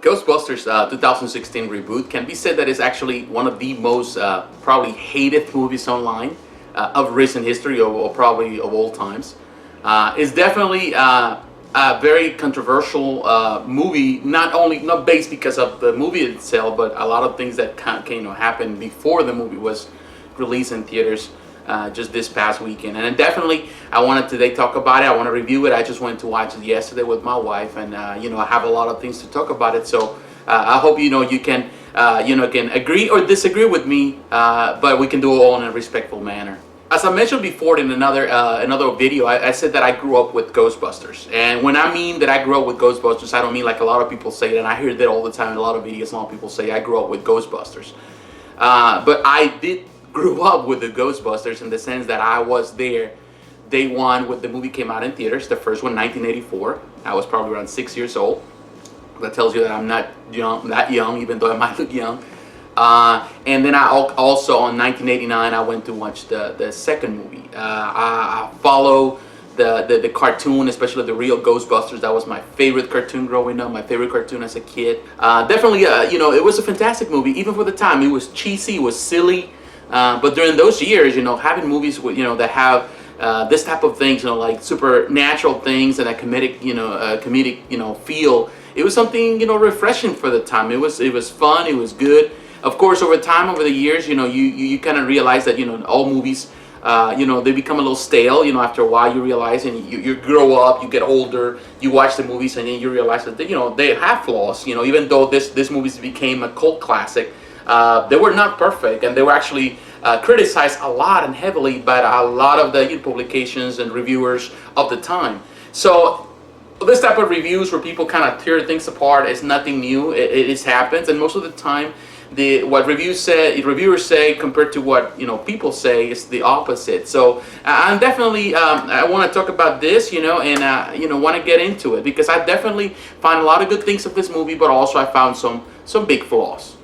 Ghostbusters 2016 reboot can be said that it's actually one of the most probably hated movies online of recent history or probably of all times. It's definitely a very controversial movie, not based because of the movie itself, but a lot of things that happened before the movie was released in theaters just this past weekend. And definitely, I wanted to today talk about it. I want to review it. I just went to watch it yesterday with my wife, and I have a lot of things to talk about it. So I hope you can can agree or disagree with me, but we can do it all in a respectful manner. As I mentioned before in another video, I said that I grew up with Ghostbusters. And when I mean that I grew up with Ghostbusters, I don't mean like a lot of people say it, and I hear that all the time in a lot of videos. A lot of people say I grew up with Ghostbusters. But I did grew up with the Ghostbusters in the sense that I was there day one when the movie came out in theaters. The first one, 1984. I was probably around 6 years old. That tells you that I'm not that young, even though I might look young. And then I also, on 1989, I went to watch the second movie. I follow the cartoon, especially the real Ghostbusters. That was my favorite cartoon growing up, my favorite cartoon as a kid. Definitely, it was a fantastic movie, even for the time. It was cheesy, it was silly. But during those years, having movies with, that have this type of things, like supernatural things and a comedic, feel, it was something, refreshing for the time. It was fun, it was good. Of course, over time, over the years, you kind of realize that, all movies, they become a little stale, after a while you realize, and you grow up, you get older, you watch the movies, and then you realize that, they have flaws, even though this movies became a cult classic. They were not perfect, and they were actually criticized a lot and heavily by a lot of the publications and reviewers of the time. So this type of reviews where people kind of tear things apart is nothing new. It happens, and most of the time, what reviewers say compared to what people say is the opposite. So I'm definitely I want to talk about this, and want to get into it because I definitely find a lot of good things of this movie, but also I found some big flaws.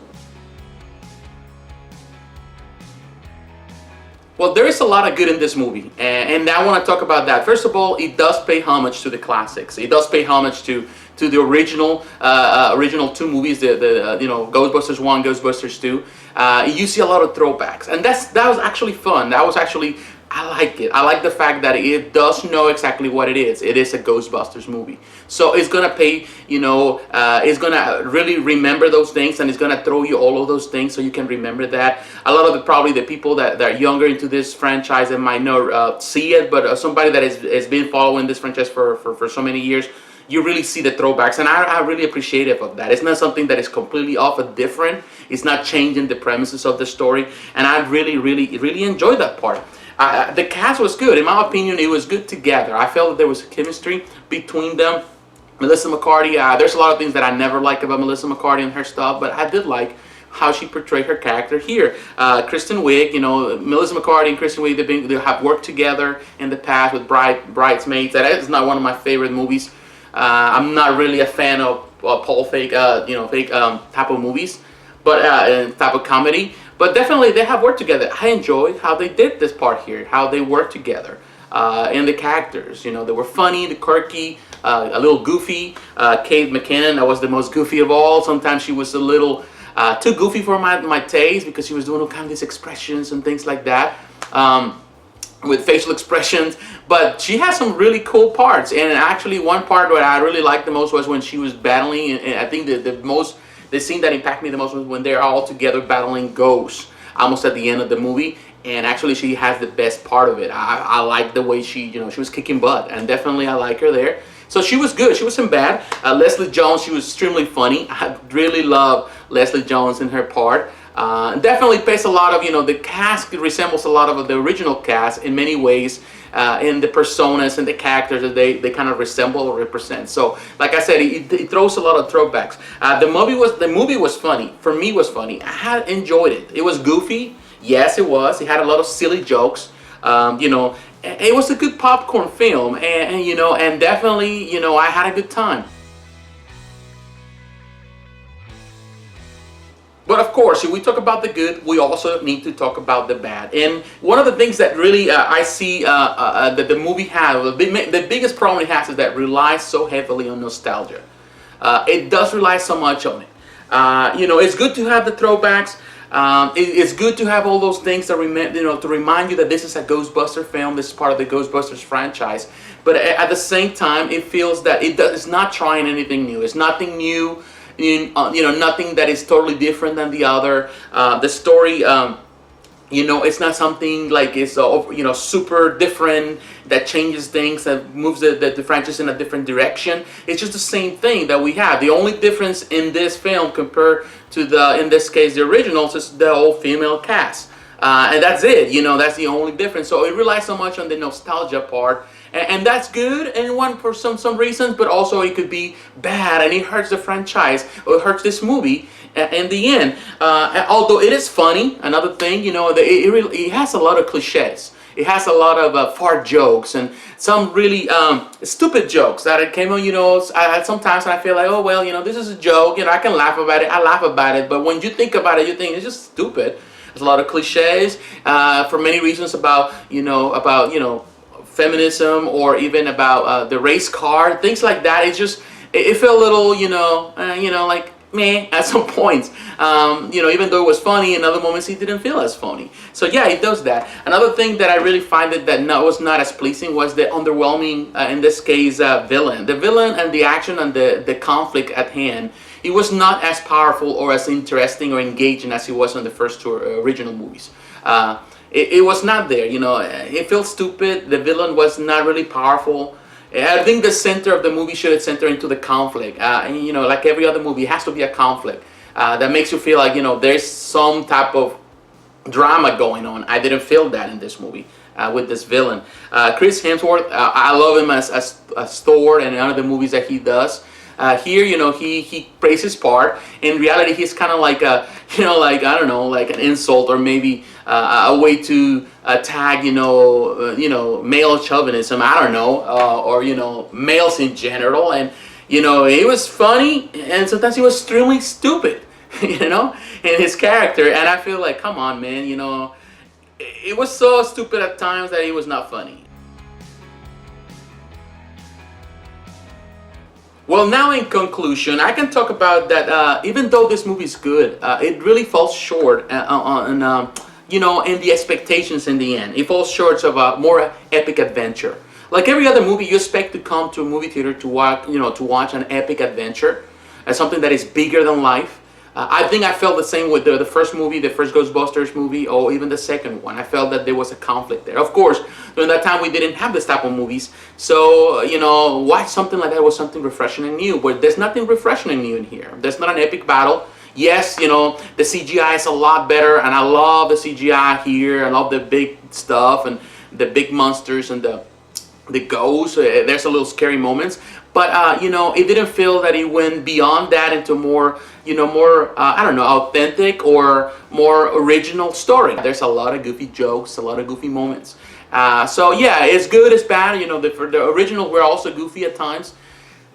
Well, there is a lot of good in this movie, and I want to talk about that. First of all, it does pay homage to the classics. It does pay homage to the original two movies, the Ghostbusters 1, Ghostbusters 2. You see a lot of throwbacks, and that was actually fun. I like it. I like the fact that it does know exactly what it is. It is a Ghostbusters movie. So it's going to pay, it's going to really remember those things, and it's going to throw you all of those things so you can remember that. A lot of probably the people that are younger into this franchise that might not see it, but somebody that has been following this franchise for so many years, you really see the throwbacks, and I'm really appreciative of that. It's not something that is completely off or different. It's not changing the premises of the story, and I really enjoyed that part. The cast was good. In my opinion, it was good together. I felt that there was chemistry between them. Melissa McCarthy, there's a lot of things that I never liked about Melissa McCarthy and her stuff, but I did like how she portrayed her character here. Kristen Wiig, Melissa McCarthy and Kristen Wiig, they have worked together in the past with Bridesmaids. That is not one of my favorite movies. I'm not really a fan of Paul Feig, type of movies, but type of comedy. But definitely they have worked together. I enjoyed how they did this part here, how they worked together, and the characters. They were funny, the quirky, a little goofy. Kate McKinnon, that was the most goofy of all. Sometimes she was a little too goofy for my taste because she was doing all kinds of these expressions and things like that. With facial expressions, but she has some really cool parts. And actually, one part that I really liked the most was when she was battling. And I think the scene that impacted me the most was when they're all together battling ghosts, almost at the end of the movie. And actually, she has the best part of it. I like the way she was kicking butt, and definitely I like her there. So she was good. She wasn't bad. Leslie Jones, she was extremely funny. I really love Leslie Jones in her part. Definitely pays a lot of, the cast resembles a lot of the original cast in many ways, in the personas and the characters that they kind of resemble or represent. So, like I said, it throws a lot of throwbacks. The movie was funny. For me, it was funny. I had enjoyed it. It was goofy. Yes, it was. It had a lot of silly jokes. It was a good popcorn film, and definitely, I had a good time. But of course, if we talk about the good, we also need to talk about the bad. And one of the things that really I see that the movie has, the biggest problem it has is that it relies so heavily on nostalgia. It does rely so much on it. It's good to have the throwbacks. It's good to have all those things that to remind you that this is a Ghostbuster film. This is part of the Ghostbusters franchise. But at the same time, it feels that it's not trying anything new. It's nothing new. Nothing that is totally different than the other. The story. It's not something like it's super different that changes things, that moves the franchise in a different direction. It's just the same thing that we have. The only difference in this film compared to in this case, the originals, is the all-female cast. And that's it, that's the only difference. So it relies so much on the nostalgia part. And that's good and for some reasons, but also it could be bad and it hurts the franchise or it hurts this movie in the end. Although it is funny, another thing, it has a lot of cliches. It has a lot of fart jokes and some really stupid jokes that it came on, sometimes I feel like, oh, well, this is a joke, I can laugh about it, I laugh about it, but when you think about it, you think it's just stupid. There's a lot of cliches for many reasons about feminism or even about the race card, things like that. It felt a little, like meh at some points. Even though it was funny, in other moments it didn't feel as funny. So yeah, it does that. Another thing that I really find was not as pleasing was the underwhelming, in this case, villain. The villain and the action and the conflict at hand. It was not as powerful or as interesting or engaging as it was in the first two original movies. It was not there, it felt stupid. The villain was not really powerful. I think the center of the movie should center into the conflict. Like every other movie, it has to be a conflict that makes you feel like, there's some type of drama going on. I didn't feel that in this movie with this villain. Chris Hemsworth, I love him as Thor and in other movies that he does. Here, he plays his part. In reality, he's kind of like I don't know, like an insult or maybe a way to tag, male chauvinism. I don't know, or males in general. And it was funny, and sometimes he was extremely stupid, in his character. And I feel like, come on, man, it was so stupid at times that it was not funny. Well, now in conclusion, I can talk about that. Even though this movie is good, it really falls short in the expectations in the end. It falls short of a more epic adventure. Like every other movie, you expect to come to a movie theater to watch an epic adventure, something that is bigger than life. I think I felt the same with the first movie, the first Ghostbusters movie, or even the second one. I felt that there was a conflict there. Of course, during that time we didn't have this type of movies, so watch something like that was something refreshing and new. But there's nothing refreshing and new in here. There's not an epic battle. Yes, the CGI is a lot better, and I love the CGI here. I love the big stuff and the big monsters and the ghosts. There's a little scary moments, but it didn't feel that it went beyond that into more I don't know, authentic or more original story. There's a lot of goofy jokes, a lot of goofy moments. So yeah, it's good, it's bad. The original were also goofy at times,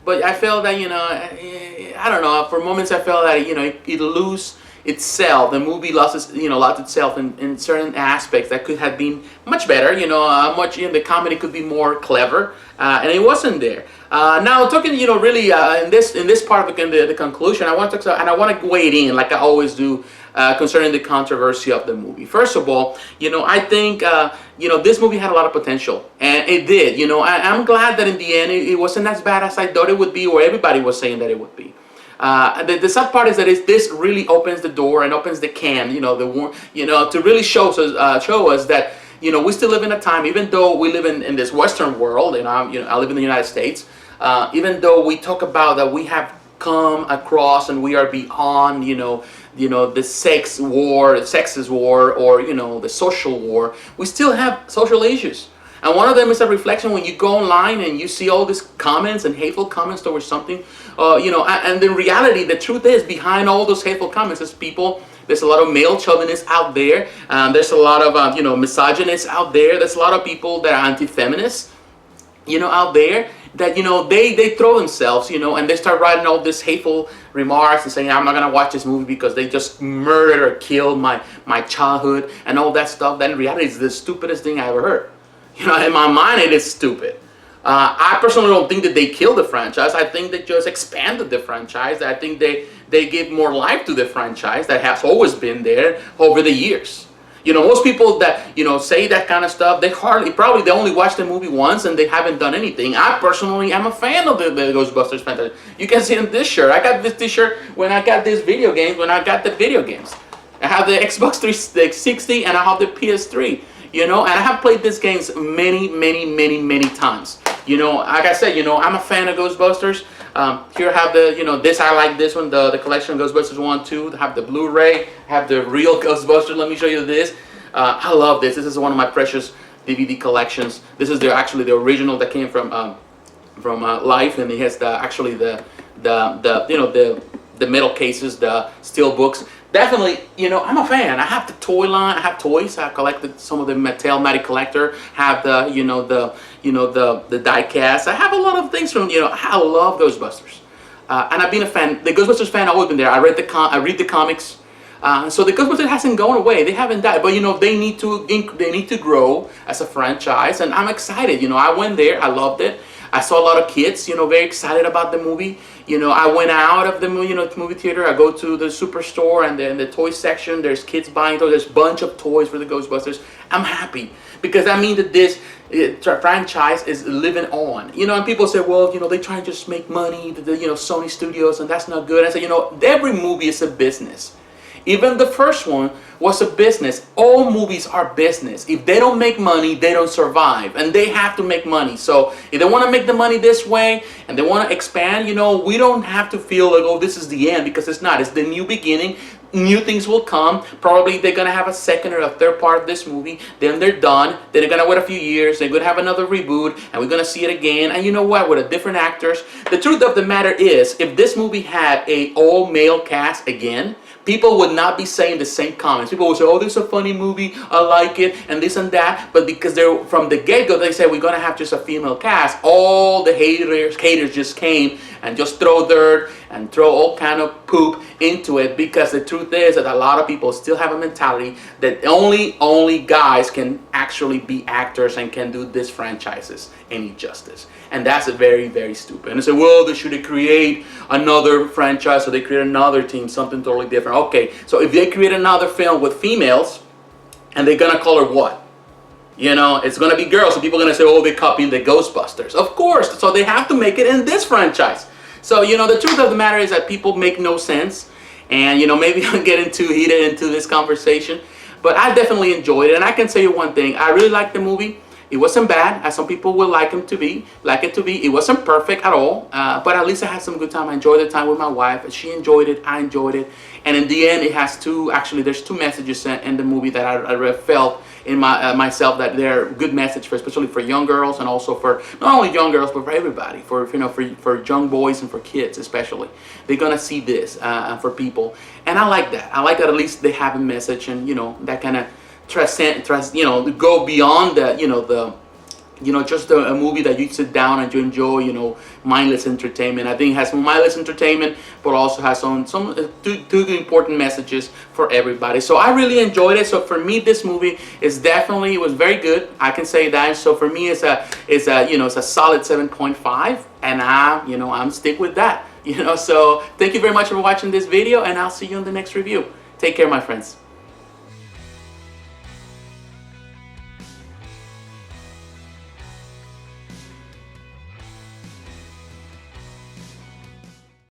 but I felt that I don't know. For moments, I felt that it lose itself. The movie lost itself in certain aspects that could have been much better. The comedy could be more clever, and it wasn't there. Now talking, really in this part of the conclusion, I want to wade in like I always do concerning the controversy of the movie. First of all, I think this movie had a lot of potential, and it did. I'm glad that in the end it wasn't as bad as I thought it would be, or everybody was saying that it would be. The sad part is that this really opens the door and opens the can, to really show us that we still live in a time, even though we live in this Western world, and I live in the United States. Even though we talk about that we have come across and we are beyond, the sexist war, or the social war, we still have social issues. And one of them is a reflection when you go online and you see all these comments and hateful comments towards something, and in reality, the truth is behind all those hateful comments is people. There's a lot of male chauvinists out there. There's a lot of misogynists out there. There's a lot of people that are anti-feminists, out there. That they throw themselves, and they start writing all these hateful remarks and saying, I'm not gonna watch this movie because they just murdered or killed my childhood and all that stuff. That in reality is the stupidest thing I ever heard. In my mind it is stupid. I personally don't think that they killed the franchise. I think they just expanded the franchise. I think they give more life to the franchise that has always been there over the years. You know, most people that, you know, say that kind of stuff, they only watched the movie once and they haven't done anything. I personally am a fan of the Ghostbusters franchise. You can see in this shirt. I got this t-shirt when I got this video games, when I got the video games. I have the Xbox 360 and I have the PS3, you know, and I have played these games many times. You know, like I said, you know, I'm a fan of Ghostbusters. Here I have the, you know, this, I like this one, the collection of Ghostbusters 1, 2. I have the Blu-ray, have the real Ghostbusters. Let me show you this. I love this. This is one of my precious DVD collections. This is actually the original that came from Life, and it has the metal cases, the steel books. Definitely, you know, I'm a fan. I have the toy line. I have toys. I collected some of the Mattel Matty Collector. Have the die cast. I have a lot of things from, you know, I love Ghostbusters, and I've been a fan. The Ghostbusters fan. I've always been there. I read the comics. So the Ghostbusters hasn't gone away. They haven't died. But you know, they need to grow as a franchise, and I'm excited. You know, I went there. I loved it. I saw a lot of kids, you know, very excited about the movie. You know, I went out of the movie theater. I go to the superstore, and then the toy section, there's kids buying toys. There's a bunch of toys for the Ghostbusters. I'm happy because I mean that this franchise is living on. You know, and people say, well, you know, they try and just make money, you know, Sony Studios, and that's not good. I say, you know, every movie is a business. Even the first one was a business. All movies are business. If they don't make money, they don't survive. And they have to make money. So if they want to make the money this way and they want to expand, you know, we don't have to feel like, oh, this is the end, because it's not. It's the new beginning. New things will come. Probably they're going to have a second or a third part of this movie. Then they're done. Then they're going to wait a few years. They're going to have another reboot. And we're going to see it again. And you know what? With a different actors. The truth of the matter is, if this movie had a all-male cast again, people would not be saying the same comments. People would say, oh, this is a funny movie, I like it, and this and that. But because they're from the get-go, they said, we're going to have just a female cast. All the haters just came and just throw dirt and throw all kind of poop into it, because the truth is that a lot of people still have a mentality that only guys can actually be actors and can do these franchises any justice. And that's very, very stupid. And they say, well, they should create another franchise, so they create another team, something totally different. Okay, so if they create another film with females, and they're gonna call her what? You know, it's gonna be girls, so people are gonna say, oh, they're copying the Ghostbusters. Of course, so they have to make it in this franchise. So, you know, the truth of the matter is that people make no sense. And, you know, maybe I'll get heated into this conversation. But I definitely enjoyed it. And I can tell you one thing. I really liked the movie. It wasn't bad, as some people would like it to be. It wasn't perfect at all, but at least I had some good time. I enjoyed the time with my wife. She enjoyed it. I enjoyed it. And in the end, it has there's two messages in the movie that I felt in myself that they're good message for, especially for young girls, and also for not only young girls but for everybody, for young boys and for kids especially. They're gonna see this for people, and I like that. I like that at least they have a message, and you know, that kind of go beyond that, just a movie that you sit down and you enjoy, mindless entertainment. I think it has some mindless entertainment, but also has some two important messages for everybody. So I really enjoyed it. So for me, this movie was very good. I can say that. So for me, it's a solid 7.5, and I'm stick with that. So thank you very much for watching this video, and I'll see you in the next review. Take care, my friends.